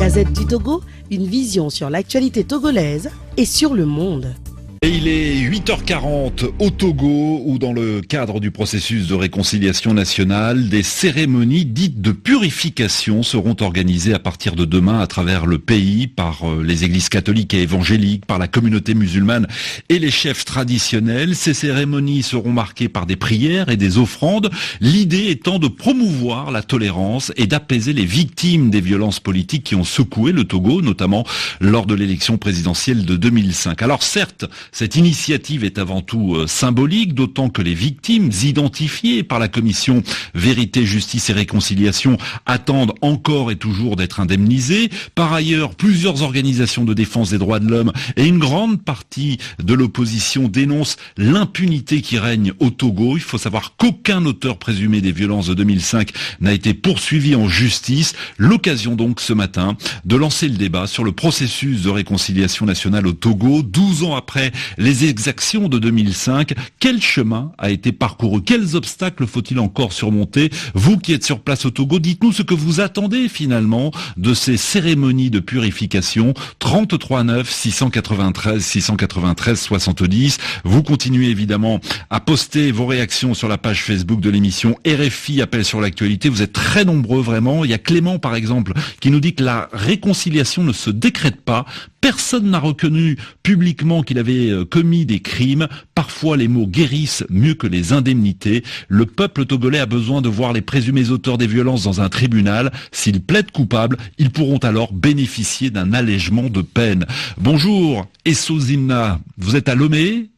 Gazette du Togo, une vision sur l'actualité togolaise et sur le monde. Et il est 8h40 au Togo, où dans le cadre du processus de réconciliation nationale, des cérémonies dites de purification seront organisées à partir de demain à travers le pays par les églises catholiques et évangéliques, par la communauté musulmane et les chefs traditionnels. Ces cérémonies seront marquées par des prières et des offrandes, l'idée étant de promouvoir la tolérance et d'apaiser les victimes des violences politiques qui ont secoué le Togo, notamment lors de l'élection présidentielle de 2005. Alors certes, cette initiative est avant tout symbolique, d'autant que les victimes identifiées par la commission Vérité, Justice et Réconciliation attendent encore et toujours d'être indemnisées. Par ailleurs, plusieurs organisations de défense des droits de l'homme et une grande partie de l'opposition dénoncent l'impunité qui règne au Togo. Il faut savoir qu'aucun auteur présumé des violences de 2005 n'a été poursuivi en justice. L'occasion donc ce matin de lancer le débat sur le processus de réconciliation nationale au Togo, 12 ans après les exactions de 2005. Quel chemin a été parcouru? Quels obstacles faut-il encore surmonter? Vous qui êtes sur place au Togo, dites-nous ce que vous attendez finalement de ces cérémonies de purification. 33 9 693 693 70. Vous continuez évidemment à poster vos réactions sur la page Facebook de l'émission RFI Appel sur l'actualité. Vous êtes très nombreux vraiment. Il y a Clément par exemple qui nous dit que la réconciliation ne se décrète pas. Personne n'a reconnu publiquement qu'il avait commis des crimes. Parfois, les mots guérissent mieux que les indemnités. Le peuple togolais a besoin de voir les présumés auteurs des violences dans un tribunal. S'ils plaident coupables, ils pourront alors bénéficier d'un allègement de peine. Bonjour, Esso Zimna. Vous êtes à Lomé?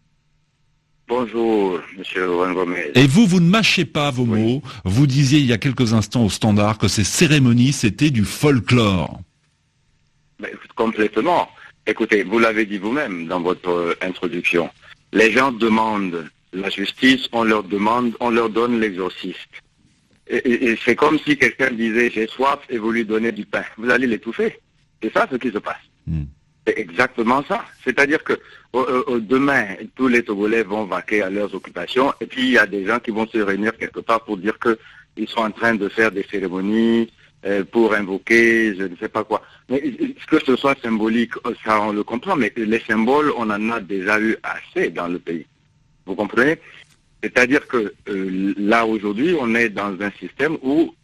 Bonjour, monsieur Wangomé. Et vous ne mâchez pas vos mots. Vous disiez il y a quelques instants au Standard que ces cérémonies, c'était du folklore. Complètement. Écoutez, vous l'avez dit vous-même dans votre introduction. Les gens demandent la justice, on leur donne l'exorciste. Et c'est comme si quelqu'un disait j'ai soif et vous lui donnez du pain. Vous allez l'étouffer. C'est ça ce qui se passe. C'est exactement ça. C'est-à-dire que demain, tous les Togolais vont vaquer à leurs occupations et puis il y a des gens qui vont se réunir quelque part pour dire qu'ils sont en train de faire des cérémonies pour invoquer, je ne sais pas quoi. Mais que ce soit symbolique, ça on le comprend, mais les symboles, on en a déjà eu assez dans le pays. Vous comprenez? C'est-à-dire que là, aujourd'hui, on est dans un système où,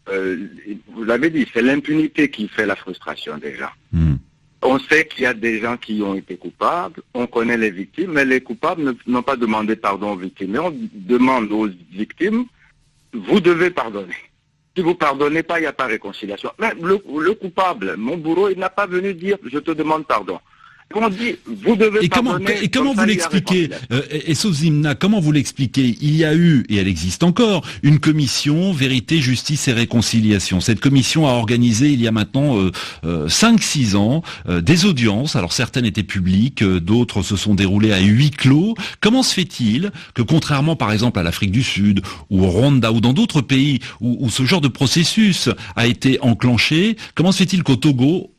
vous l'avez dit, c'est l'impunité qui fait la frustration des gens. On sait qu'il y a des gens qui ont été coupables, on connaît les victimes, mais les coupables n'ont pas demandé pardon aux victimes. Mais on demande aux victimes, vous devez pardonner. Si vous ne pardonnez pas, il n'y a pas réconciliation. Mais le coupable, mon bourreau, il n'a pas venu dire « je te demande pardon ». On dit « vous devez pardonner ». Et comment vous l'expliquez, Esso Zimna, comment vous l'expliquez? Il y a eu, et elle existe encore, une commission Vérité, Justice et Réconciliation. Cette commission a organisé il y a maintenant 5-6 ans des audiences. Alors certaines étaient publiques, d'autres se sont déroulées à huis clos. Comment se fait-il que, contrairement par exemple à l'Afrique du Sud ou au Rwanda ou dans d'autres pays où ce genre de processus a été enclenché, comment se fait-il qu'au Togo,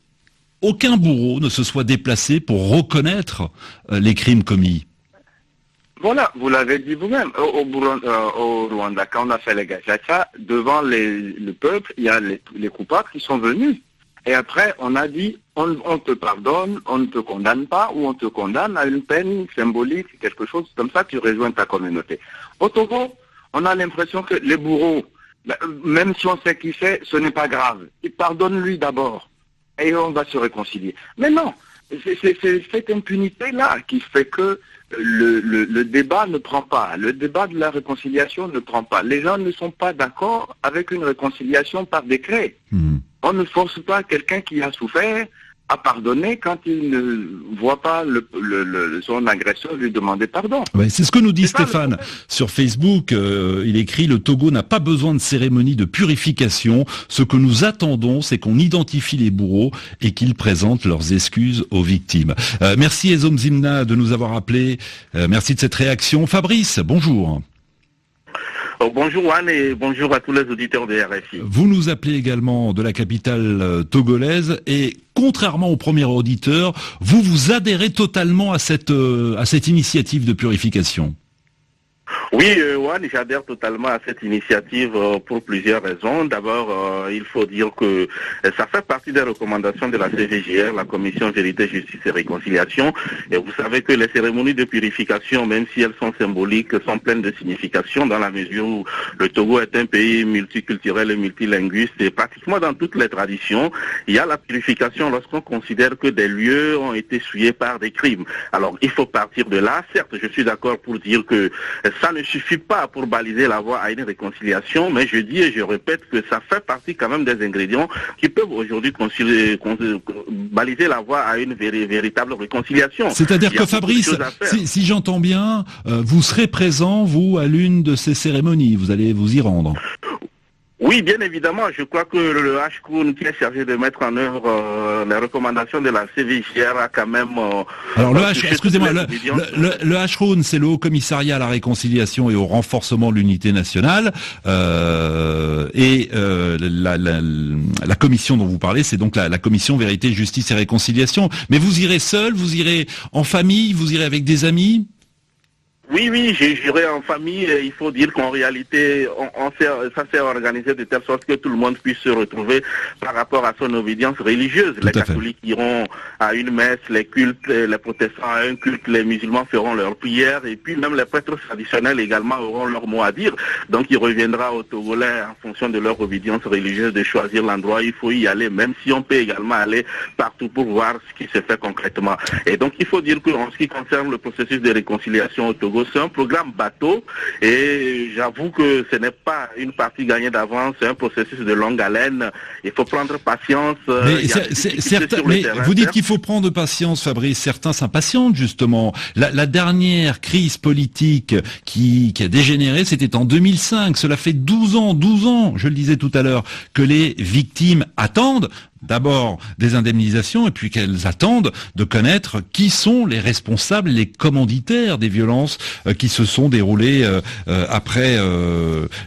aucun bourreau ne se soit déplacé pour reconnaître les crimes commis? Voilà, vous l'avez dit vous-même. Au Rwanda, quand on a fait les gachacha, devant le peuple, il y a les coupables qui sont venus. Et après, on a dit, on te pardonne, on ne te condamne pas, ou on te condamne à une peine symbolique, quelque chose comme ça, tu rejoins ta communauté. Au Togo, on a l'impression que les bourreaux, même si on sait qui c'est, ce n'est pas grave. Ils pardonnent lui d'abord. Et on va se réconcilier. Mais non, c'est cette impunité-là qui fait que le débat ne prend pas. Le débat de la réconciliation ne prend pas. Les gens ne sont pas d'accord avec une réconciliation par décret. On ne force pas quelqu'un qui a souffert à pardonner quand il ne voit pas son agresseur lui demander pardon. Ouais, c'est ce que nous dit Stéphane sur Facebook. Il écrit « Le Togo n'a pas besoin de cérémonie de purification. Ce que nous attendons, c'est qu'on identifie les bourreaux et qu'ils présentent leurs excuses aux victimes. » Merci Esso Zimna de nous avoir appelés. Merci de cette réaction. Fabrice, bonjour. Bonjour Juan et bonjour à tous les auditeurs de RFI. Vous nous appelez également de la capitale togolaise et contrairement au premier auditeur, vous adhérez totalement à cette initiative de purification. Oui, Juan, j'adhère totalement à cette initiative pour plusieurs raisons. D'abord, il faut dire que ça fait partie des recommandations de la CVJR, la Commission Vérité, Justice et Réconciliation. Et vous savez que les cérémonies de purification, même si elles sont symboliques, sont pleines de signification dans la mesure où le Togo est un pays multiculturel et multilinguiste. Et pratiquement dans toutes les traditions, il y a la purification lorsqu'on considère que des lieux ont été souillés par des crimes. Alors, il faut partir de là. Certes, je suis d'accord pour dire que ça ne suffit pas pour baliser la voie à une réconciliation, mais je dis et je répète que ça fait partie quand même des ingrédients qui peuvent aujourd'hui baliser la voie à une véritable réconciliation. C'est-à-dire que Fabrice, si j'entends bien, vous serez présent, vous, à l'une de ces cérémonies, vous allez vous y rendre. Oui, bien évidemment. Je crois que le HCROUN qui est chargé de mettre en œuvre les recommandations de la CVJR a quand même... Alors le HCROUN, c'est le Haut Commissariat à la Réconciliation et au renforcement de l'unité nationale. La commission dont vous parlez, c'est donc la commission Vérité, Justice et Réconciliation. Mais vous irez seul, vous irez en famille, vous irez avec des amis ? Oui, j'irai en famille. Il faut dire qu'en réalité, ça s'est organisé de telle sorte que tout le monde puisse se retrouver par rapport à son obédience religieuse. Les catholiques iront à une messe, les cultes, les protestants à un culte, les musulmans feront leur prière, et puis même les prêtres traditionnels également auront leur mot à dire. Donc il reviendra aux Togolais en fonction de leur obédience religieuse de choisir l'endroit où il faut y aller, même si on peut également aller partout pour voir ce qui se fait concrètement. Et donc il faut dire qu'en ce qui concerne le processus de réconciliation au Togo, c'est un programme bateau et j'avoue que ce n'est pas une partie gagnée d'avance, c'est un processus de longue haleine. Il faut prendre patience. Mais vous dites qu'il faut prendre patience, Fabrice. Certains s'impatientent justement. La dernière crise politique qui a dégénéré, c'était en 2005. Cela fait 12 ans, je le disais tout à l'heure, que les victimes attendent d'abord des indemnisations et puis qu'elles attendent de connaître qui sont les responsables, les commanditaires des violences qui se sont déroulées après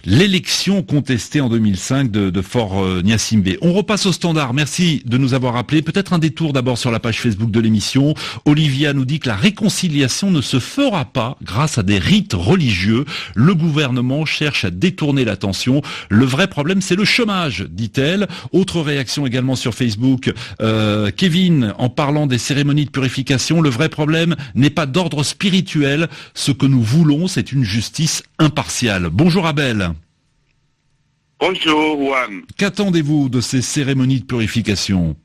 l'élection contestée en 2005 de Fort Gnassingbé. On repasse au standard. Merci de nous avoir appelés. Peut-être un détour d'abord sur la page Facebook de l'émission. Olivia nous dit que la réconciliation ne se fera pas grâce à des rites religieux. Le gouvernement cherche à détourner l'attention. Le vrai problème, c'est le chômage, dit-elle. Autre réaction également sur Facebook, Kevin, en parlant des cérémonies de purification, le vrai problème n'est pas d'ordre spirituel. Ce que nous voulons, c'est une justice impartiale. Bonjour Abel. Bonjour Juan. Qu'attendez-vous de ces cérémonies de purification ?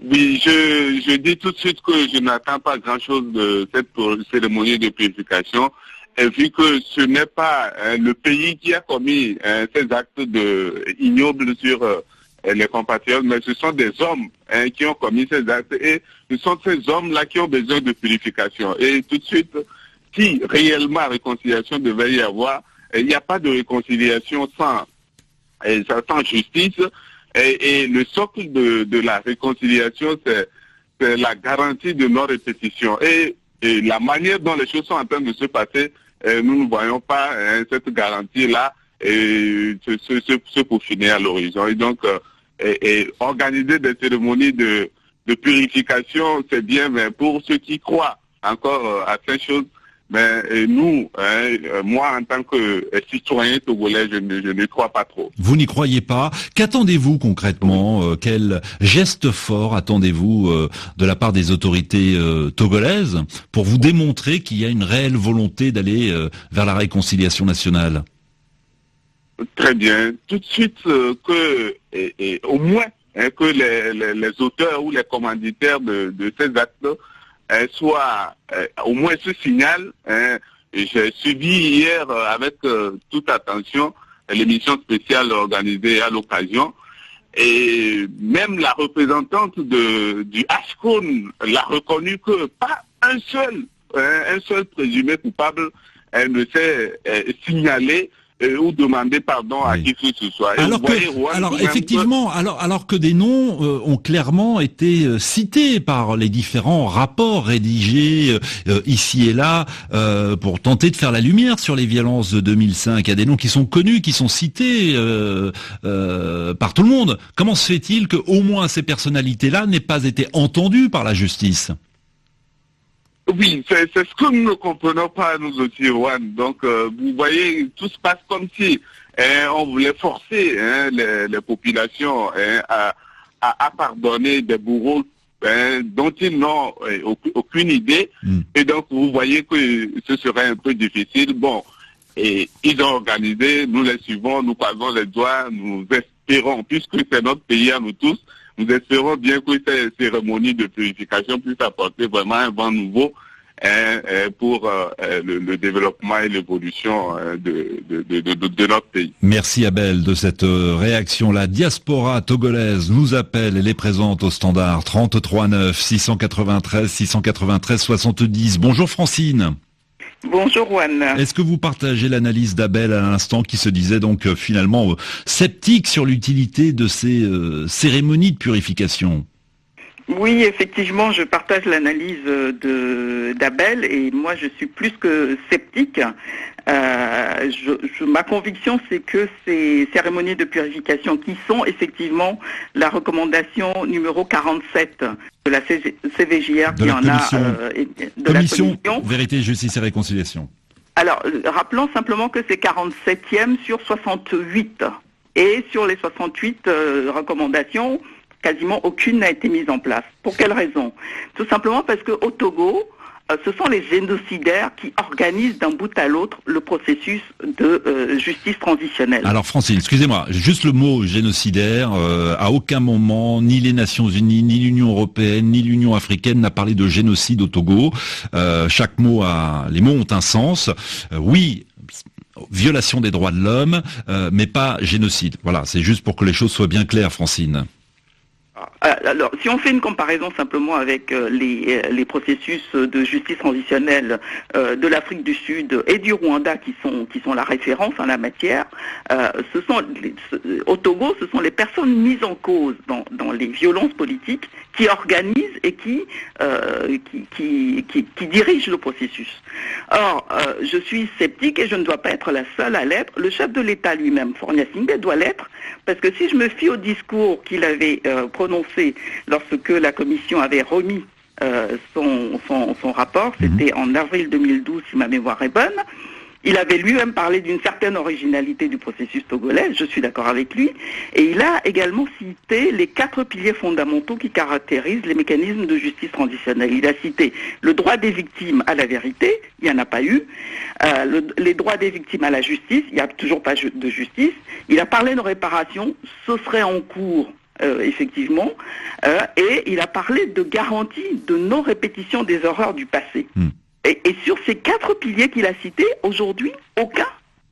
Oui, je dis tout de suite que je n'attends pas grand-chose de cette cérémonie de purification, et vu que ce n'est pas le pays qui a commis ces actes ignobles sur les compatriotes, mais ce sont des hommes qui ont commis ces actes, et ce sont ces hommes-là qui ont besoin de purification. Et tout de suite, si réellement réconciliation devait y avoir, il n'y a pas de réconciliation sans justice, et le socle de la réconciliation, c'est la garantie de non-répétition. Et la manière dont les choses sont en train de se passer, nous ne voyons pas cette garantie-là se peaufiner à l'horizon. Et donc, organiser des cérémonies de purification, c'est bien, mais pour ceux qui croient encore à ces choses, mais nous, moi en tant que citoyen togolais, je ne crois pas trop. Vous n'y croyez pas. Qu'attendez-vous concrètement ? Quel geste fort attendez-vous de la part des autorités togolaises pour vous démontrer qu'il y a une réelle volonté d'aller vers la réconciliation nationale ? Très bien. Tout de suite au moins que les auteurs ou les commanditaires de ces actes soient au moins ce signal. J'ai suivi hier avec toute attention l'émission spéciale organisée à l'occasion, et même la représentante du HCROUN l'a reconnu que pas un seul présumé coupable ne s'est signalé ou demander pardon à qui que ce soit. Alors que des noms ont clairement été cités par les différents rapports rédigés ici et là pour tenter de faire la lumière sur les violences de 2005. Il y a des noms qui sont connus, qui sont cités par tout le monde. Comment se fait-il que au moins ces personnalités-là n'aient pas été entendues par la justice ? Oui, c'est ce que nous ne comprenons pas, nous aussi, Juan. Donc, vous voyez, tout se passe comme si on voulait forcer les populations à pardonner des bourreaux dont ils n'ont aucune idée. Et donc, vous voyez que ce serait un peu difficile. Bon, et ils ont organisé, nous les suivons, nous croisons les doigts, nous espérons, puisque c'est notre pays à nous tous, nous espérons bien que ces cérémonies de purification puissent apporter vraiment un vent nouveau pour le développement et l'évolution de notre pays. Merci Abel de cette réaction. La diaspora togolaise nous appelle, elle est présente au standard 33 9 693 693 70. Bonjour Francine. Bonjour Juan. Est-ce que vous partagez l'analyse d'Abel à l'instant qui se disait donc finalement sceptique sur l'utilité de ces cérémonies de purification? Oui, effectivement, je partage l'analyse d'Abel et moi je suis plus que sceptique. Ma conviction, c'est que ces cérémonies de purification qui sont effectivement la recommandation numéro 47 de la CVJR, de la commission Vérité, Justice et Réconciliation. Alors, rappelons simplement que c'est 47e sur 68. Et sur les 68 recommandations, quasiment aucune n'a été mise en place. Pour quelle raison? Tout simplement parce qu'au Togo, ce sont les génocidaires qui organisent d'un bout à l'autre le processus de justice transitionnelle. Alors Francine, excusez-moi, juste le mot génocidaire, à aucun moment, ni les Nations Unies, ni l'Union Européenne, ni l'Union Africaine n'a parlé de génocide au Togo. Les mots ont un sens. Oui, violation des droits de l'homme, mais pas génocide. Voilà, c'est juste pour que les choses soient bien claires, Francine. Alors, si on fait une comparaison simplement avec les processus de justice transitionnelle de l'Afrique du Sud et du Rwanda qui sont la référence en la matière, au Togo, ce sont les personnes mises en cause dans les violences politiques qui organisent et qui dirigent le processus. Or, je suis sceptique et je ne dois pas être la seule à l'être. Le chef de l'État lui-même, Faure Gnassingbé, doit l'être, parce que si je me fie au discours qu'il avait prononcé lorsque la commission avait remis son rapport, c'était en avril 2012 si ma mémoire est bonne, il avait lui-même parlé d'une certaine originalité du processus togolais, je suis d'accord avec lui, et il a également cité les 4 piliers fondamentaux qui caractérisent les mécanismes de justice transitionnelle. Il a cité le droit des victimes à la vérité, il n'y en a pas eu, les droits des victimes à la justice, il n'y a toujours pas de justice, il a parlé de réparation, ce serait en cours, effectivement, et il a parlé de garantie de non-répétition des horreurs du passé. Et sur ces 4 piliers qu'il a cités, aujourd'hui, aucun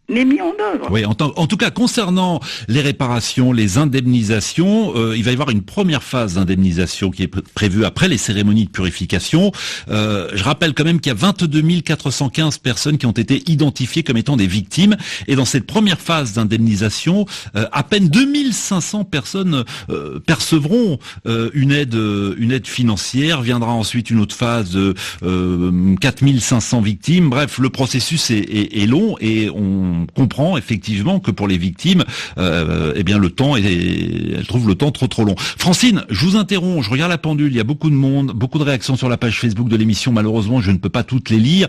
n'est mis en œuvre. Oui, en tout cas, concernant les réparations, les indemnisations, il va y avoir une première phase d'indemnisation qui est prévue après les cérémonies de purification. Je rappelle quand même qu'il y a 22 415 personnes qui ont été identifiées comme étant des victimes. Et dans cette première phase d'indemnisation, à peine 2500 personnes percevront une aide financière. Viendra ensuite une autre phase de 4500 victimes. Bref, le processus est long et on comprend effectivement que pour les victimes, le temps elles trouvent le temps trop long. Francine, je vous interromps, je regarde la pendule, il y a beaucoup de monde, beaucoup de réactions sur la page Facebook de l'émission, malheureusement je ne peux pas toutes les lire.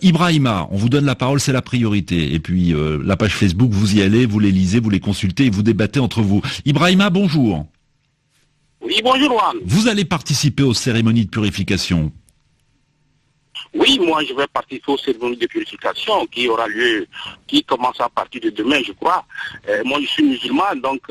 Ibrahima, on vous donne la parole, c'est la priorité. Et puis la page Facebook, vous y allez, vous les lisez, vous les consultez et vous débattez entre vous. Ibrahima, bonjour. Oui, bonjour Juan. Vous allez participer aux cérémonies de purification. Oui, moi je vais participer aux cérémonies de purification qui aura lieu, qui commence à partir de demain, je crois. Moi je suis musulman, donc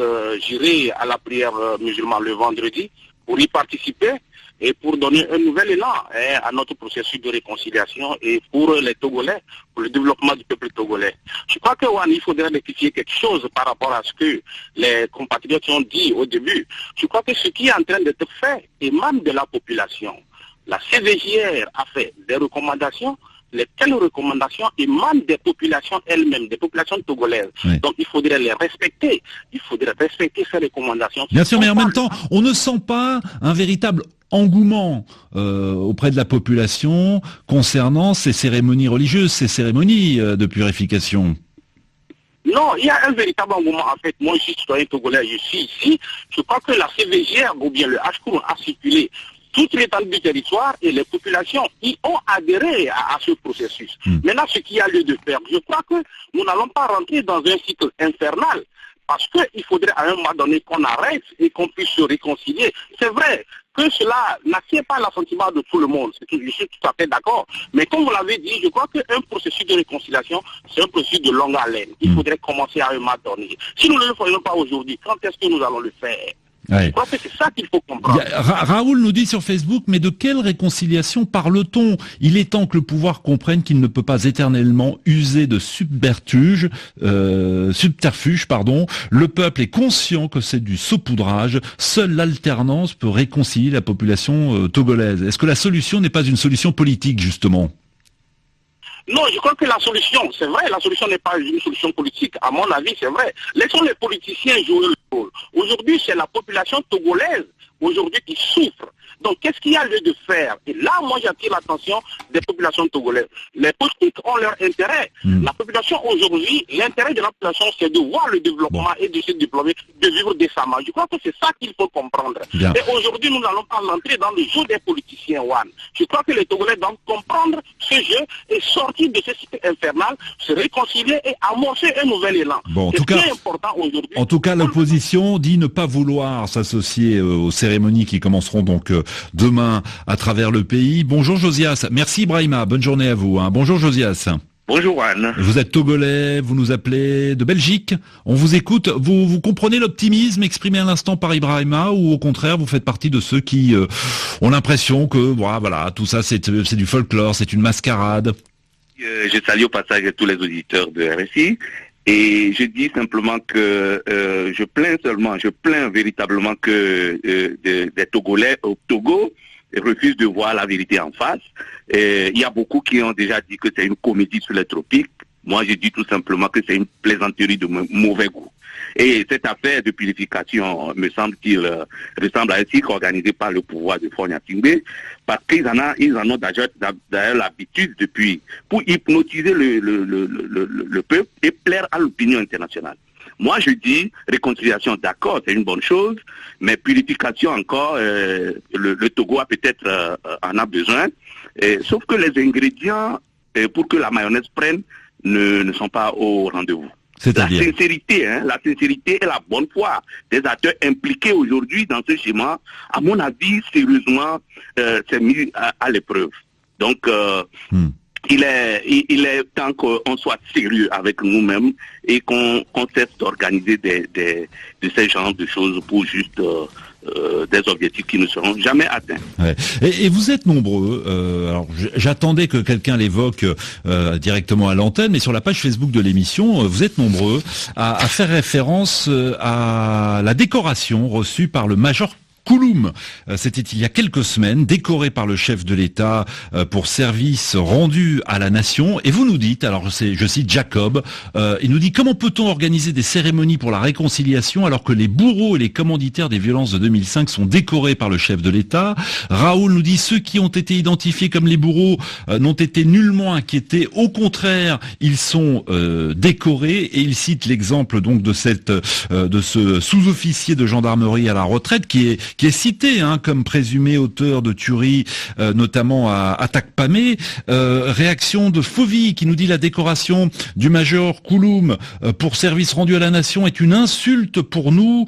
j'irai à la prière musulmane le vendredi pour y participer et pour donner un nouvel élan à notre processus de réconciliation et pour les Togolais, pour le développement du peuple togolais. Je crois que Juan, il faudrait rectifier quelque chose par rapport à ce que les compatriotes ont dit au début. Je crois que ce qui est en train d'être fait émane de la population. La CVJR a fait des recommandations, lesquelles recommandations émanent des populations elles-mêmes, des populations togolaises. Oui. Donc il faudrait les respecter. Il faudrait respecter ces recommandations. Bien sûr, mais en même temps, on ne sent pas un véritable engouement auprès de la population concernant ces cérémonies religieuses, ces cérémonies de purification. Non, il y a un véritable engouement. En fait, moi, je suis citoyen togolais, je suis ici. Je crois que la CVJR ou bien le HCOUR a circulé toute l'étendue du territoire et les populations y ont adhéré à ce processus. Maintenant, ce qu'il y a lieu de faire, je crois que nous n'allons pas rentrer dans un cycle infernal. Parce qu'il faudrait à un moment donné qu'on arrête et qu'on puisse se réconcilier. C'est vrai que cela n'attire pas l'assentiment de tout le monde. Je suis tout à fait d'accord. Mais comme vous l'avez dit, je crois qu'un processus de réconciliation, c'est un processus de longue haleine. Il faudrait commencer à un moment donné. Si nous ne le faisons pas aujourd'hui, quand est-ce que nous allons le faire ? Ouais. Je crois que c'est ça qu'il faut comprendre. Raoul nous dit sur Facebook, mais de quelle réconciliation parle-t-on ? Il est temps que le pouvoir comprenne qu'il ne peut pas éternellement user de subterfuge. Le peuple est conscient que c'est du saupoudrage. Seule l'alternance peut réconcilier la population togolaise. Est-ce que la solution n'est pas une solution politique, justement ? Non, je crois que la solution, c'est vrai, la solution n'est pas une solution politique. À mon avis, c'est vrai. Laissons les politiciens jouer le rôle. Aujourd'hui, c'est la population togolaise aujourd'hui qui souffre. Donc, qu'est-ce qu'il y a lieu de faire? Et là, moi, j'attire l'attention des populations togolaises. Les politiques ont leur intérêt. La population aujourd'hui, l'intérêt de la population, c'est de voir le développement et de se déployer, de vivre décemment. Je crois que c'est ça qu'il faut comprendre. Bien. Et aujourd'hui, nous n'allons pas entrer dans le jeu des politiciens, Juan. Je crois que les Togolais doivent comprendre ce jeu et sortir de ce cycle infernal, se réconcilier et amorcer un nouvel élan. Bon, c'est très important aujourd'hui. En tout cas, l'opposition dit ne pas vouloir s'associer aux cérémonies qui commenceront donc demain à travers le pays. Bonjour Josias. Merci Ibrahima. Bonne journée à vous. Bonjour Josias. Bonjour Anne. Vous êtes togolais, vous nous appelez de Belgique. On vous écoute. Vous comprenez l'optimisme exprimé à l'instant par Ibrahima ou au contraire vous faites partie de ceux qui ont l'impression que voilà, tout ça c'est du folklore, c'est une mascarade. Je salue au passage tous les auditeurs de RSI. Et je dis simplement que je plains véritablement que des Togolais au Togo refusent de voir la vérité en face. Il y a beaucoup qui ont déjà dit que c'est une comédie sur les tropiques. Moi, je dis tout simplement que c'est une plaisanterie de mauvais goût. Et cette affaire de purification, me semble-t-il, ressemble à un cycle organisé par le pouvoir de Fonia Tingbe, parce qu'ils en ont d'ailleurs l'habitude depuis, pour hypnotiser le peuple et plaire à l'opinion internationale. Moi, je dis, réconciliation, d'accord, c'est une bonne chose, mais purification encore, le Togo a peut-être en a besoin, sauf que les ingrédients pour que la mayonnaise prenne ne sont pas au rendez-vous. C'est-à-dire la sincérité et la bonne foi des acteurs impliqués aujourd'hui dans ce schéma, à mon avis, sérieusement, c'est mis à l'épreuve. Donc, il est temps qu'on soit sérieux avec nous-mêmes et qu'on cesse d'organiser de ces genres de choses pour juste des objectifs qui ne seront jamais atteints. Ouais. Et vous êtes nombreux, alors j'attendais que quelqu'un l'évoque directement à l'antenne, mais sur la page Facebook de l'émission, vous êtes nombreux à faire référence à la décoration reçue par le Major Kouloum. C'était il y a quelques semaines, décoré par le chef de l'État pour service rendu à la nation. Et vous nous dites, alors je cite Jacob, il nous dit: comment peut-on organiser des cérémonies pour la réconciliation alors que les bourreaux et les commanditaires des violences de 2005 sont décorés par le chef de l'État? Raoul nous dit: ceux qui ont été identifiés comme les bourreaux n'ont été nullement inquiétés. Au contraire, ils sont décorés. Et il cite l'exemple donc de ce sous-officier de gendarmerie à la retraite qui est cité comme présumé auteur de tueries, notamment à Takpamé. Réaction de Fauvi qui nous dit: la décoration du major Kouloum pour service rendu à la nation est une insulte pour nous.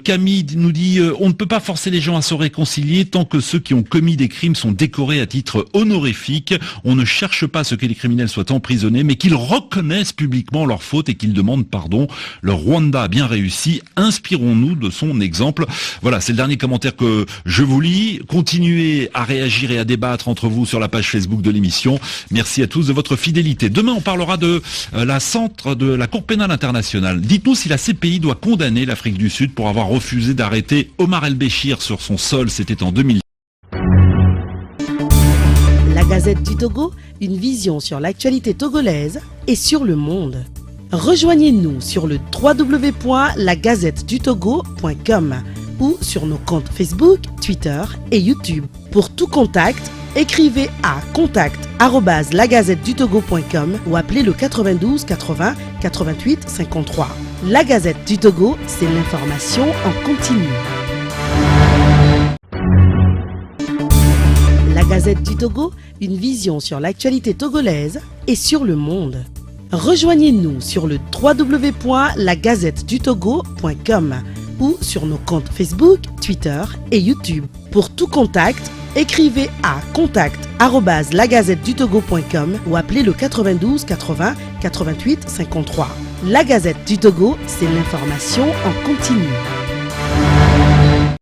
Camille nous dit: on ne peut pas forcer les gens à se réconcilier tant que ceux qui ont commis des crimes sont décorés à titre honorifique. On ne cherche pas à ce que les criminels soient emprisonnés, mais qu'ils reconnaissent publiquement leurs fautes et qu'ils demandent pardon. Le Rwanda a bien réussi. Inspirons-nous de son exemple. Voilà, c'est le dernier commentaire que je vous lis. Continuez à réagir et à débattre entre vous sur la page Facebook de l'émission. Merci à tous de votre fidélité. Demain, on parlera de la Cour pénale internationale. Dites-nous si la CPI doit condamner l'Afrique du Sud pour avoir refusé d'arrêter Omar El-Béchir sur son sol. C'était en 2000. La Gazette du Togo, une vision sur l'actualité togolaise et sur le monde. Rejoignez-nous sur le www.lagazettedutogo.com ou sur nos comptes Facebook, Twitter et YouTube. Pour tout contact, écrivez à contact@lagazettedutogo.com ou appelez le 92 80 88 53. La Gazette du Togo, c'est l'information en continu. Gazette du Togo, une vision sur l'actualité togolaise et sur le monde. Rejoignez-nous sur le www.lagazettedutogo.com ou sur nos comptes Facebook, Twitter et YouTube. Pour tout contact, écrivez à contact@lagazettedutogo.com ou appelez le 92 80 88 53. La Gazette du Togo, c'est l'information en continu.